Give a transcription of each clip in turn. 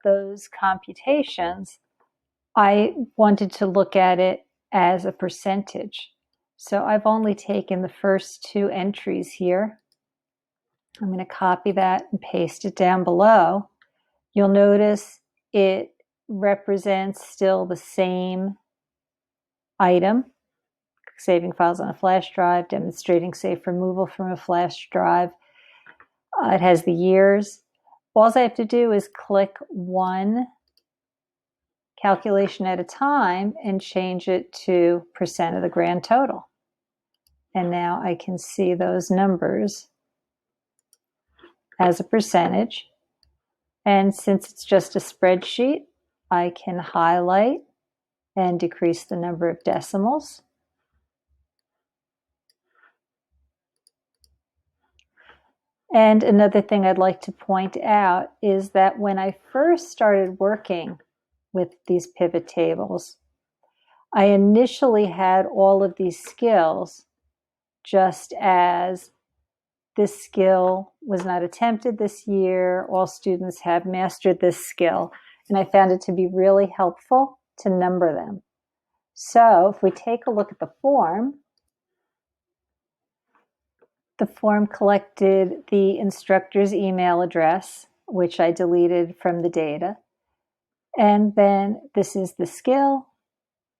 those computations, I wanted to look at it as a percentage. So I've only taken the first two entries here. I'm going to copy that and paste it down below. You'll notice it represents still the same item, saving files on a flash drive, demonstrating safe removal from a flash drive. It has the years. All I have to do is click one calculation at a time and change it to percent of the grand total. And now I can see those numbers as a percentage. And since it's just a spreadsheet, I can highlight and decrease the number of decimals. And another thing I'd like to point out is that when I first started working with these pivot tables, I initially had all of these skills just as this skill was not attempted this year, all students have mastered this skill, and I found it to be really helpful to number them. So if we take a look at the form collected the instructor's email address, which I deleted from the data. And then this is the skill.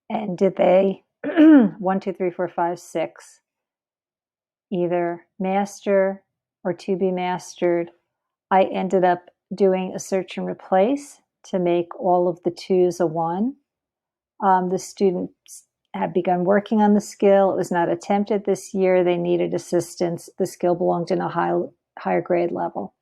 And did they 1, 2, 3, 4, 5, 6 either master or to be mastered? I ended up doing a search and replace to make all of the 2s a 1. The students have begun working on the skill. It was not attempted this year. They needed assistance. The skill belonged in a higher grade level.